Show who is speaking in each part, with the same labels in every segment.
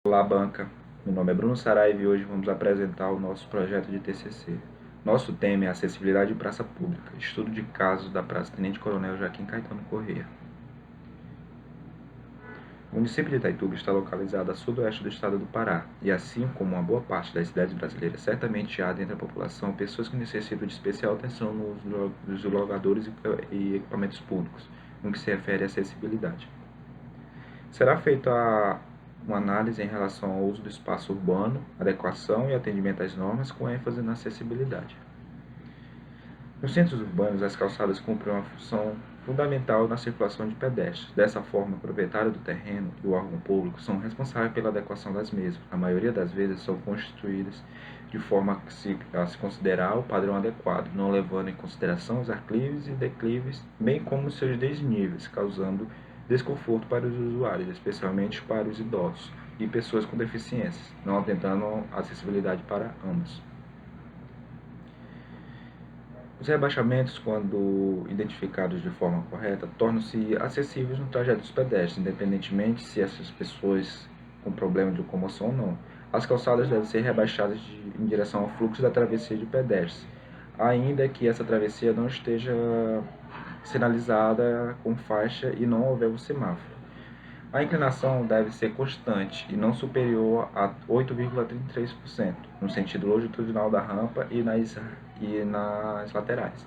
Speaker 1: Olá, banca. Meu nome é Bruno Saraiva e hoje vamos apresentar o nosso projeto de TCC. Nosso tema é Acessibilidade de Praça Pública, estudo de casos da Praça Tenente Coronel Joaquim Caetano Corrêa. O município de Itaituba está localizado a sudoeste do estado do Pará e, assim como uma boa parte das cidades brasileiras, certamente há dentro da população pessoas que necessitam de especial atenção no uso dos logadores e equipamentos públicos, no que se refere à acessibilidade. Será feita uma análise em relação ao uso do espaço urbano, adequação e atendimento às normas, com ênfase na acessibilidade. Nos centros urbanos, as calçadas cumprem uma função fundamental na circulação de pedestres. Dessa forma, o proprietário do terreno e o órgão público são responsáveis pela adequação das mesmas. A maioria das vezes são construídas de forma a se considerar o padrão adequado, não levando em consideração os aclives e declives, bem como seus desníveis, causando desconforto para os usuários, especialmente para os idosos e pessoas com deficiências, não atentando a acessibilidade para ambos. Os rebaixamentos, quando identificados de forma correta, tornam-se acessíveis no trajeto dos pedestres, independentemente se essas pessoas com problema de locomoção ou não. As calçadas devem ser rebaixadas em direção ao fluxo da travessia de pedestres, ainda que essa travessia não esteja sinalizada com faixa e não houver um semáforo. A inclinação deve ser constante e não superior a 8,33%, no sentido longitudinal da rampa e nas laterais.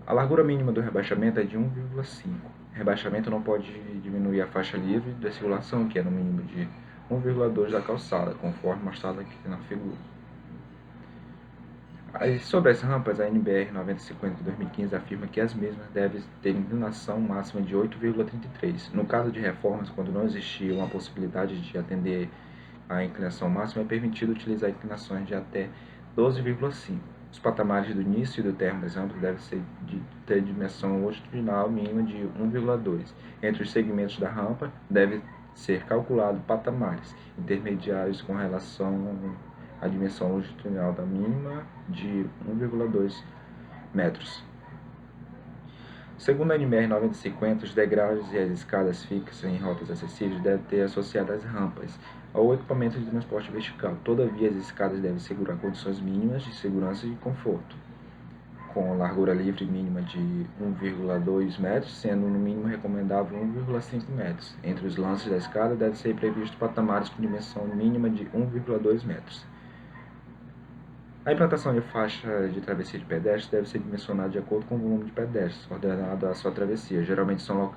Speaker 1: A largura mínima do rebaixamento é de 1,5. O rebaixamento não pode diminuir a faixa livre de circulação, que é no mínimo de 1,2 da calçada, conforme mostrado aqui na figura. Sobre as rampas, a NBR 9050 de 2015 afirma que as mesmas devem ter inclinação máxima de 8,33. No caso de reformas, quando não existia uma possibilidade de atender a inclinação máxima, é permitido utilizar inclinações de até 12,5. Os patamares do início e do término das rampas devem ter dimensão longitudinal mínima de 1,2. Entre os segmentos da rampa, deve ser calculado patamares intermediários com relação a dimensão longitudinal da mínima de 1,2 metros. Segundo a NBR 9050, os degraus e as escadas fixas em rotas acessíveis devem ter associadas rampas ou equipamento de transporte vertical. Todavia, as escadas devem segurar condições mínimas de segurança e conforto, com largura livre mínima de 1,2 metros, sendo no mínimo recomendável 1,5 metros. Entre os lances da escada, deve ser previsto patamares com dimensão mínima de 1,2 metros. A implantação de faixa de travessia de pedestres deve ser dimensionada de acordo com o volume de pedestres ordenado à sua travessia. Geralmente são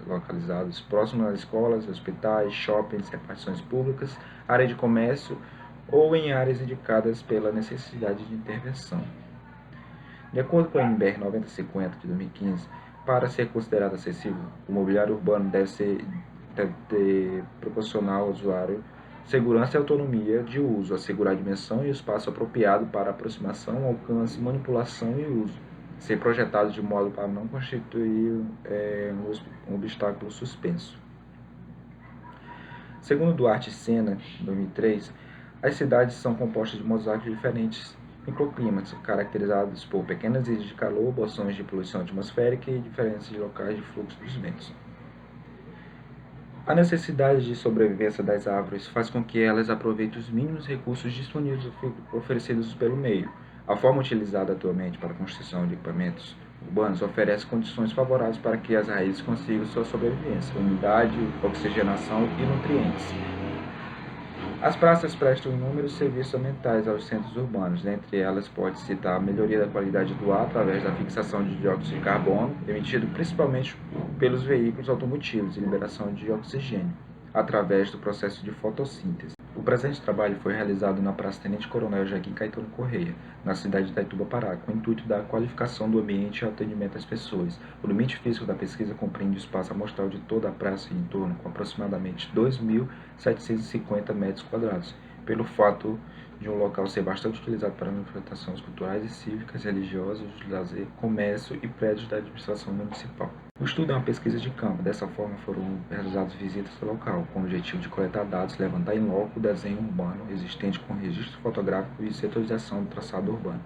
Speaker 1: localizados próximos às escolas, hospitais, shoppings, repartições públicas, área de comércio ou em áreas indicadas pela necessidade de intervenção. De acordo com a NBR 9050 de 2015, para ser considerado acessível, o mobiliário urbano deve ter proporcional ao usuário segurança e autonomia de uso, assegurar a dimensão e o espaço apropriado para aproximação, alcance, manipulação e uso, ser projetado de modo para não constituir um obstáculo suspenso. Segundo Duarte Sena, 2003, as cidades são compostas de mosaicos diferentes microclimas, caracterizados por pequenas ilhas de calor, bolsões de poluição atmosférica e diferenças de locais de fluxo dos ventos. A necessidade de sobrevivência das árvores faz com que elas aproveitem os mínimos recursos disponíveis oferecidos pelo meio. A forma utilizada atualmente para a construção de equipamentos urbanos oferece condições favoráveis para que as raízes consigam sua sobrevivência, umidade, oxigenação e nutrientes. As praças prestam inúmeros serviços ambientais aos centros urbanos. Dentre elas, pode citar a melhoria da qualidade do ar através da fixação de dióxido de carbono, emitido principalmente pelos veículos automotivos, e liberação de oxigênio, através do processo de fotossíntese. O presente trabalho foi realizado na Praça Tenente Coronel Joaquim Caetano Corrêa, na cidade de Itaituba, Pará, com o intuito da qualificação do ambiente e atendimento às pessoas. O limite físico da pesquisa compreende o espaço amostral de toda a praça e em torno, com aproximadamente 2.750 metros quadrados, pelo fato de um local ser bastante utilizado para manifestações culturais e cívicas, religiosas, de lazer, comércio e prédios da administração municipal. O estudo é uma pesquisa de campo. Dessa forma, foram realizadas visitas ao local, com o objetivo de coletar dados, levantar em loco o desenho urbano existente com registro fotográfico e setorização do traçado urbano.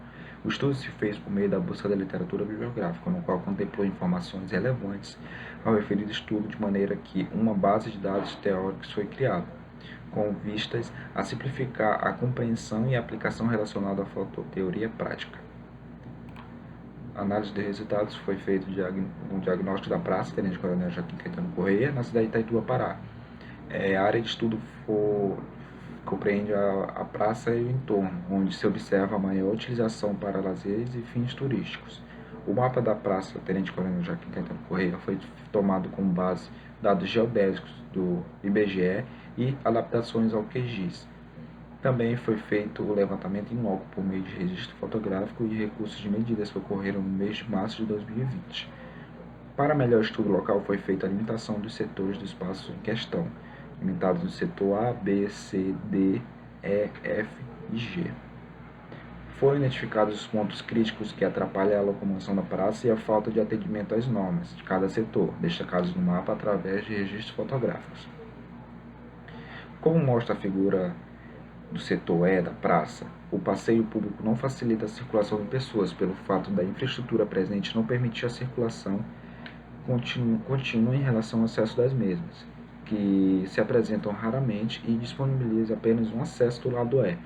Speaker 1: O estudo se fez por meio da busca da literatura bibliográfica, no qual contemplou informações relevantes ao referido estudo, de maneira que uma base de dados teóricos foi criada. com vistas a simplificar a compreensão e a aplicação relacionada à fototeoria prática. A análise de resultados foi feito um diagnóstico da praça, Tenente Coronel Joaquim Caetano Correia, na cidade de Itaituba, Pará. A área de estudo compreende a praça e o entorno, onde se observa a maior utilização para lazeres e fins turísticos. O mapa da praça Tenente Coronel Joaquim Caetano Correia foi tomado como base dados geodésicos do IBGE e adaptações ao QGIS. Também foi feito o levantamento em loco por meio de registro fotográfico e recursos de medidas que ocorreram no mês de março de 2020. Para melhor estudo local, foi feita a limitação dos setores do espaço em questão, limitados no setor A, B, C, D, E, F e G. Foram identificados os pontos críticos que atrapalham a locomoção da praça e a falta de atendimento às normas de cada setor, destacados no mapa através de registros fotográficos. Como mostra a figura do setor E da praça, o passeio público não facilita a circulação de pessoas pelo fato da infraestrutura presente não permitir a circulação contínua em relação ao acesso das mesmas, que se apresentam raramente e disponibilizam apenas um acesso do lado E,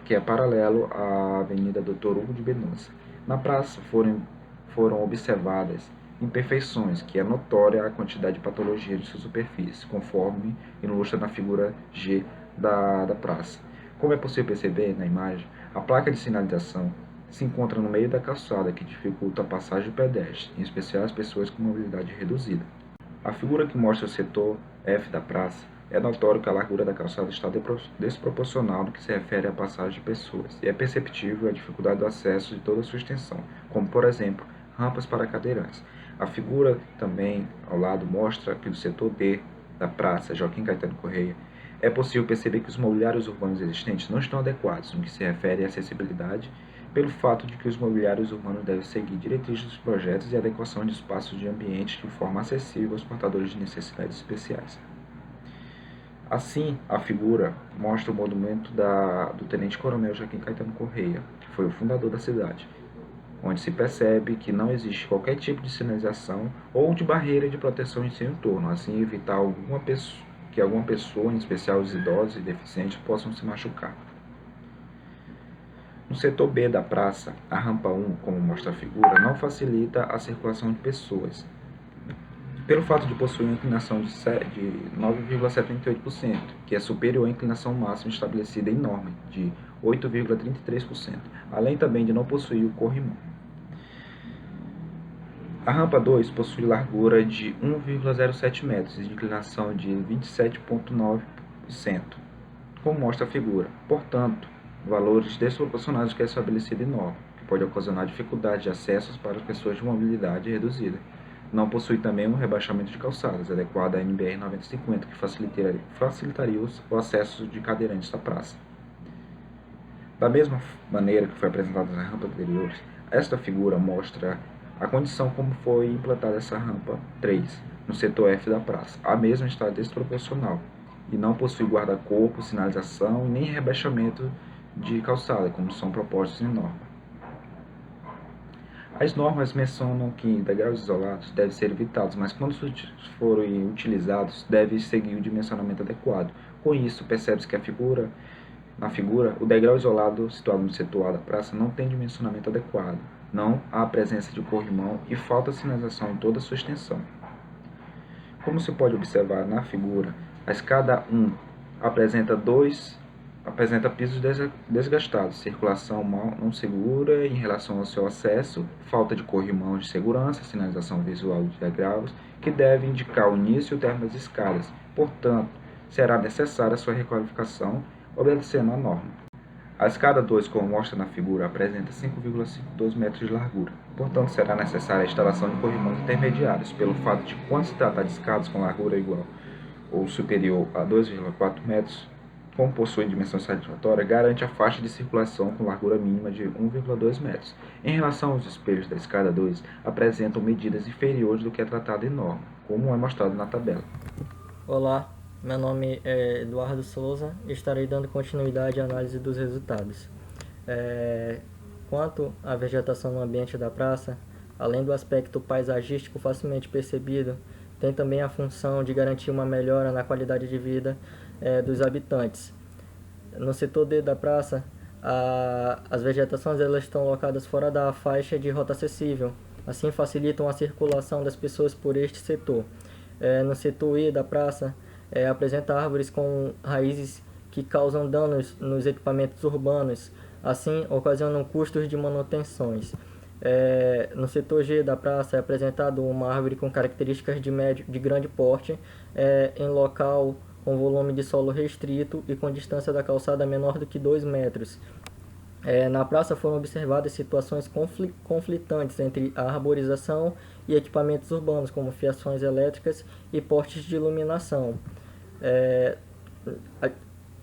Speaker 1: que é paralelo à Avenida Dr. Hugo de Mendonça. Na praça foram observadas imperfeições, que é notória a quantidade de patologia de sua superfície, conforme ilustra na figura G da praça. Como é possível perceber na imagem, a placa de sinalização se encontra no meio da calçada, que dificulta a passagem do pedestre, em especial as pessoas com mobilidade reduzida. A figura que mostra o setor F da praça é notório que a largura da calçada está desproporcional no que se refere à passagem de pessoas, e é perceptível a dificuldade do acesso de toda a sua extensão, como, por exemplo, rampas para cadeirantes. A figura também, ao lado, mostra que no setor D da praça Joaquim Caetano Correia, é possível perceber que os mobiliários urbanos existentes não estão adequados no que se refere à acessibilidade, pelo fato de que os mobiliários urbanos devem seguir diretrizes dos projetos e adequação de espaços de ambiente de forma acessível aos portadores de necessidades especiais. Assim, a figura mostra o monumento do Tenente Coronel Joaquim Caetano Correia, que foi o fundador da cidade, onde se percebe que não existe qualquer tipo de sinalização ou de barreira de proteção em seu entorno, assim evitar que alguma pessoa, em especial os idosos e deficientes, possam se machucar. No setor B da praça, a rampa 1, como mostra a figura, não facilita a circulação de pessoas, pelo fato de possuir uma inclinação de 9,78%, que é superior à inclinação máxima estabelecida em norma, de 8,33%, além também de não possuir o corrimão. A rampa 2 possui largura de 1,07 metros e de inclinação de 27,9%, como mostra a figura. Portanto, valores desproporcionais do que é estabelecido em norma, que pode ocasionar dificuldade de acesso para as pessoas de mobilidade reduzida. Não possui também um rebaixamento de calçadas adequado à NBR 9050, que facilitaria o acesso de cadeirantes à praça. Da mesma maneira que foi apresentada nas rampas anteriores, esta figura mostra a condição como foi implantada essa rampa 3, no setor F da praça. A mesma está desproporcional e não possui guarda-corpo, sinalização e nem rebaixamento de calçada, como são propostos em norma. As normas mencionam que degraus isolados devem ser evitados, mas quando forem utilizados, devem seguir o dimensionamento adequado. Com isso, percebe-se que na figura, o degrau isolado situado no setor A da praça não tem dimensionamento adequado, não há presença de corrimão e falta sinalização em toda a sua extensão. Como se pode observar na figura, a escada 1 apresenta pisos desgastados, circulação não segura em relação ao seu acesso, falta de corrimão de segurança, sinalização visual de degraus, que deve indicar o início e o término das escadas. Portanto, será necessária sua requalificação, obedecendo à norma. A escada 2, como mostra na figura, apresenta 5,52 metros de largura. Portanto, será necessária a instalação de corrimãos intermediários, pelo fato de, quando se trata de escadas com largura igual ou superior a 2,4 metros, como possui dimensão satisfatória, garante a faixa de circulação com largura mínima de 1,2 metros. Em relação aos espelhos da escada 2, apresentam medidas inferiores do que é tratado em norma, como é mostrado na tabela.
Speaker 2: Olá, meu nome é Eduardo Souza e estarei dando continuidade à análise dos resultados. Quanto à vegetação no ambiente da praça, além do aspecto paisagístico facilmente percebido, tem também a função de garantir uma melhora na qualidade de vida dos habitantes. No setor D da praça, as vegetações elas estão locadas fora da faixa de rota acessível, assim facilitam a circulação das pessoas por este setor. No setor E da praça, apresenta árvores com raízes que causam danos nos equipamentos urbanos, assim ocasionam custos de manutenções. No setor G da praça é apresentado uma árvore com características de grande porte, em local com volume de solo restrito e com distância da calçada menor do que 2 metros. Na praça foram observadas situações conflitantes entre a arborização e equipamentos urbanos, como fiações elétricas e postes de iluminação.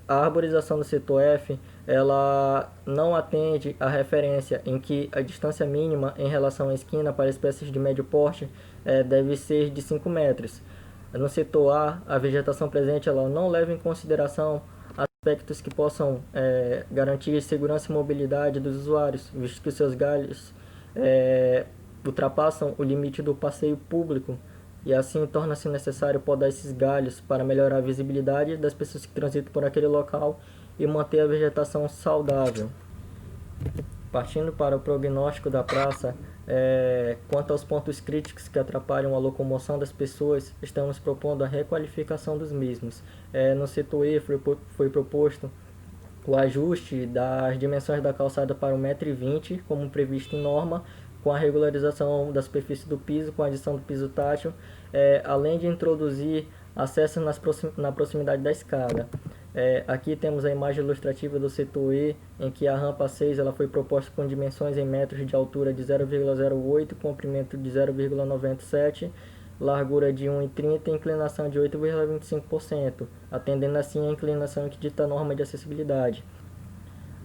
Speaker 2: A arborização do setor F ela não atende à referência em que a distância mínima em relação à esquina para espécies de médio porte deve ser de 5 metros. No setor A, a vegetação presente ela não leva em consideração aspectos que possam garantir segurança e mobilidade dos usuários, visto que os seus galhos ultrapassam o limite do passeio público e assim torna-se necessário podar esses galhos para melhorar a visibilidade das pessoas que transitam por aquele local e manter a vegetação saudável. Partindo para o prognóstico da praça, quanto aos pontos críticos que atrapalham a locomoção das pessoas, estamos propondo a requalificação dos mesmos. No setor E foi proposto o ajuste das dimensões da calçada para 1,20 m, como previsto em norma, com a regularização da superfície do piso, com a adição do piso tátil, além de introduzir acesso na proximidade da escada. Aqui temos a imagem ilustrativa do setor E, em que a rampa 6 ela foi proposta com dimensões em metros de altura de 0,08, comprimento de 0,97, largura de 1,30 e inclinação de 8,25%, atendendo assim a inclinação que dita a norma de acessibilidade.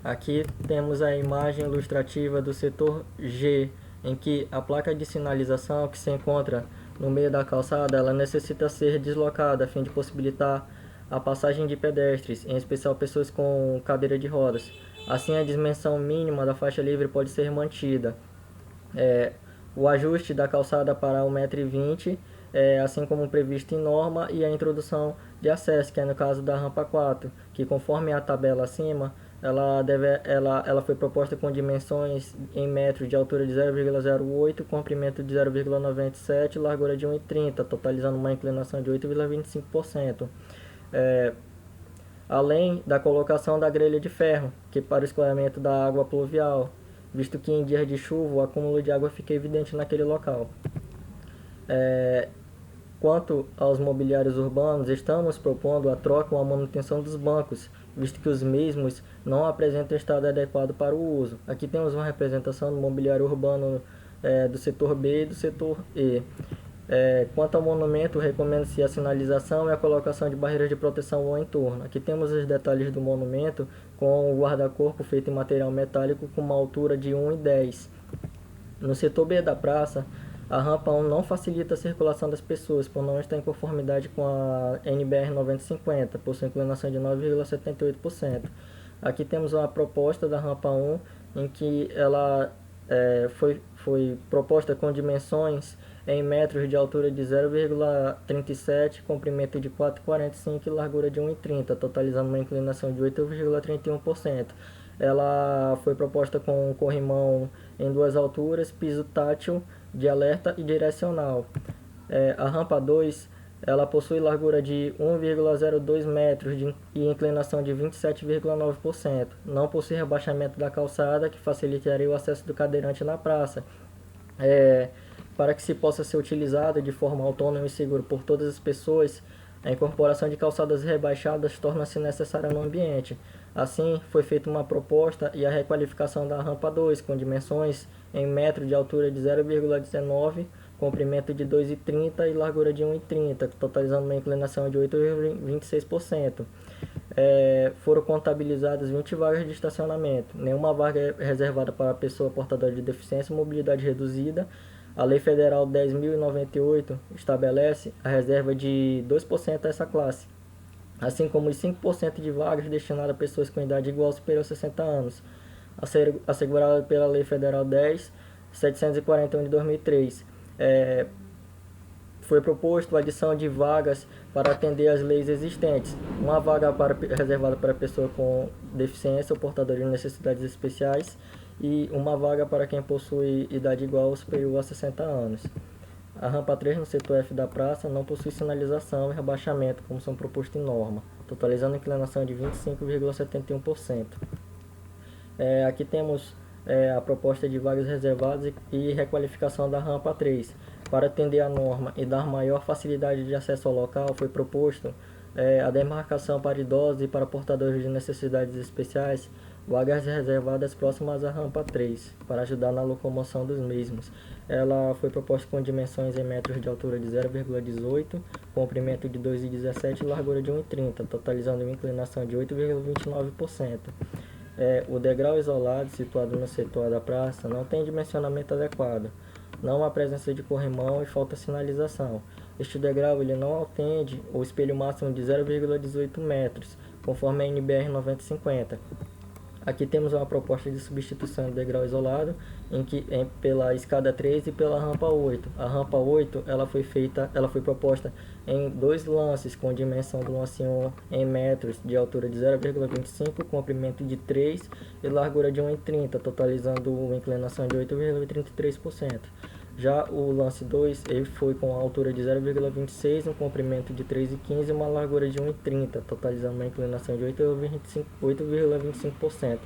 Speaker 2: Aqui temos a imagem ilustrativa do setor G, em que a placa de sinalização que se encontra no meio da calçada ela necessita ser deslocada a fim de possibilitar a passagem de pedestres, em especial pessoas com cadeira de rodas. Assim, a dimensão mínima da faixa livre pode ser mantida. O ajuste da calçada para 1,20 m, assim como previsto em norma, e a introdução de acesso, que é no caso da rampa 4, que conforme a tabela acima, ela foi proposta com dimensões em metros de altura de 0,08, comprimento de 0,97 e largura de 1,30, totalizando uma inclinação de 8,25%. Além da colocação da grelha de ferro, que para o escoamento da água pluvial, visto que em dias de chuva o acúmulo de água fica evidente naquele local. Quanto aos mobiliários urbanos, estamos propondo a troca ou a manutenção dos bancos, visto que os mesmos não apresentam estado adequado para o uso. Aqui temos uma representação do mobiliário urbano do setor B e do setor E. Quanto ao monumento, recomenda-se a sinalização e a colocação de barreiras de proteção ao entorno. Aqui temos os detalhes do monumento, com o guarda-corpo feito em material metálico com uma altura de 1,10 m. No setor B da praça, a rampa 1 não facilita a circulação das pessoas, por não estar em conformidade com a NBR 9050, por sua inclinação de 9,78%. Aqui temos uma proposta da rampa 1, em que ela foi proposta com dimensões em metros de altura de 0,37, comprimento de 4,45 e largura de 1,30, totalizando uma inclinação de 8,31%. Ela foi proposta com corrimão em duas alturas, piso tátil de alerta e direcional. A rampa 2 ela possui largura de 1,02 metros e inclinação de 27,9%. Não possui rebaixamento da calçada, que facilitaria o acesso do cadeirante na praça. Para que se possa ser utilizada de forma autônoma e segura por todas as pessoas, a incorporação de calçadas rebaixadas torna-se necessária no ambiente. Assim, foi feita uma proposta e a requalificação da rampa 2, com dimensões em metro de altura de 0,19, comprimento de 2,30 e largura de 1,30, totalizando uma inclinação de 8,26%. Foram contabilizadas 20 vagas de estacionamento. Nenhuma vaga é reservada para a pessoa portadora de deficiência ou mobilidade reduzida. A Lei Federal 10.098 estabelece a reserva de 2% a essa classe, assim como os 5% de vagas destinadas a pessoas com idade igual ou superior a 60 anos, assegurada pela Lei Federal 10.741 de 2003. foi proposto a adição de vagas para atender às leis existentes. Uma vaga reservada para pessoa com deficiência ou portador de necessidades especiais e uma vaga para quem possui idade igual ou superior a 60 anos. A rampa 3 no setor F da praça não possui sinalização e rebaixamento, como são propostos em norma, totalizando inclinação de 25,71%. Aqui temos a proposta de vagas reservadas e requalificação da rampa 3. Para atender a norma e dar maior facilidade de acesso ao local, foi proposto a demarcação para idosos e para portadores de necessidades especiais, vagas reservadas próximas à rampa 3, para ajudar na locomoção dos mesmos. Ela foi proposta com dimensões em metros de altura de 0,18, comprimento de 2,17 e largura de 1,30, totalizando uma inclinação de 8,29%. O degrau isolado, situado no setor da praça, não tem dimensionamento adequado. Não há presença de corrimão e falta sinalização. Este degrau ele não atende o espelho máximo de 0,18 metros, conforme a NBR 9050. Aqui temos uma proposta de substituição do degrau isolado pela escada 3 e pela rampa 8. A rampa 8 ela foi proposta em dois lances com dimensão do lance 1 em metros, de altura de 0,25, comprimento de 3 e largura de 1,30, totalizando uma inclinação de 8,33%. Já o lance 2 ele foi com a altura de 0,26, um comprimento de 3,15 e uma largura de 1,30, totalizando uma inclinação de 8,25%.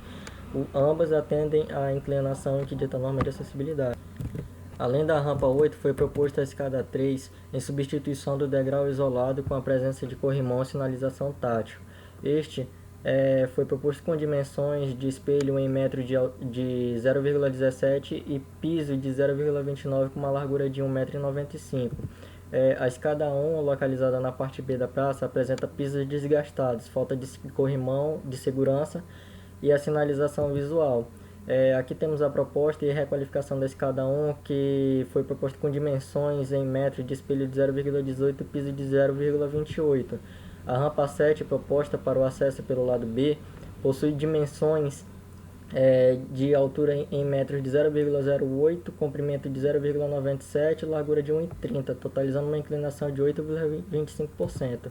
Speaker 2: Ambas atendem à inclinação que dita a norma de acessibilidade. Além da rampa 8, foi proposta a escada 3 em substituição do degrau isolado com a presença de corrimão e sinalização tátil. Este foi proposto com dimensões de espelho em metro de 0,17 e piso de 0,29 com uma largura de 1,95 m. A escada 1, localizada na parte B da praça, apresenta pisos desgastados, falta de corrimão de segurança e a sinalização visual. Aqui temos a proposta e requalificação da escada 1, que foi proposta com dimensões em metros de espelho de 0,18 e piso de 0,28. A rampa 7, proposta para o acesso pelo lado B, possui dimensões de altura em metros de 0,08, comprimento de 0,97 e largura de 1,30, totalizando uma inclinação de 8,25%.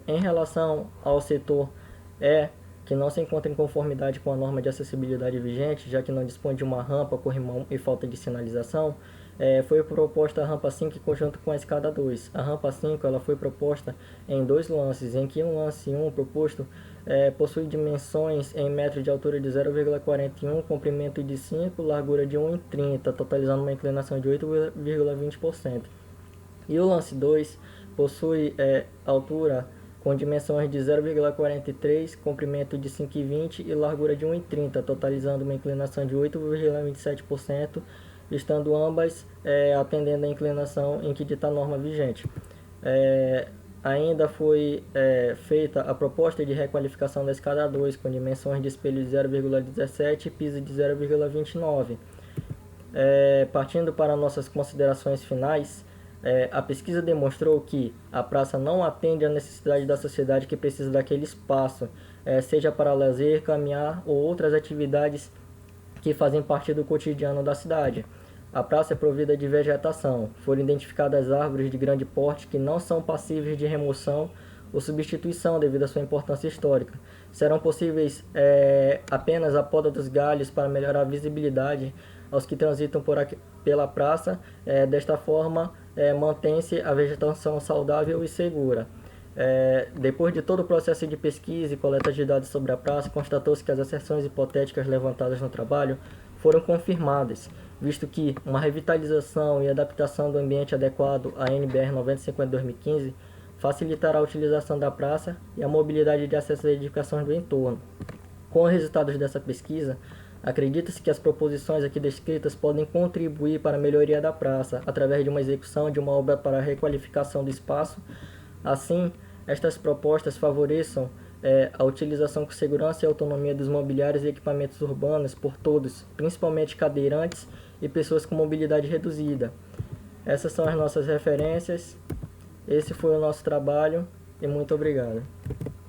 Speaker 2: Em relação ao setor que não se encontra em conformidade com a norma de acessibilidade vigente, já que não dispõe de uma rampa, corrimão e falta de sinalização, foi proposta a rampa 5 em conjunto com a escada 2. A rampa 5 ela foi proposta em dois lances, em que um lance 1 proposto possui dimensões em metros de altura de 0,41, comprimento de 5, largura de 1,30, totalizando uma inclinação de 8,20%. E o lance 2 possui altura com dimensões de 0,43, comprimento de 5,20 e largura de 1,30, totalizando uma inclinação de 8,27%, estando ambas atendendo a inclinação em que dita a norma vigente. Ainda foi feita a proposta de requalificação da escada 2, com dimensões de espelho de 0,17 e piso de 0,29. Partindo para nossas considerações finais, a pesquisa demonstrou que a praça não atende à necessidade da sociedade que precisa daquele espaço, seja para lazer, caminhar ou outras atividades que fazem parte do cotidiano da cidade. A praça é provida de vegetação. Foram identificadas árvores de grande porte que não são passíveis de remoção ou substituição devido à sua importância histórica. Serão possíveis apenas a poda dos galhos para melhorar a visibilidade aos que transitam pela praça. Desta forma, mantém-se a vegetação saudável e segura. Depois de todo o processo de pesquisa e coleta de dados sobre a praça, constatou-se que as asserções hipotéticas levantadas no trabalho foram confirmadas, visto que uma revitalização e adaptação do ambiente adequado à NBR 9050/2015 facilitará a utilização da praça e a mobilidade de acesso às edificações do entorno. Com os resultados dessa pesquisa, acredita-se que as proposições aqui descritas podem contribuir para a melhoria da praça, através de uma execução de uma obra para a requalificação do espaço. Assim, estas propostas favoreçam a utilização com segurança e autonomia dos mobiliários e equipamentos urbanos por todos, principalmente cadeirantes e pessoas com mobilidade reduzida. Essas são as nossas referências, esse foi o nosso trabalho e muito obrigado.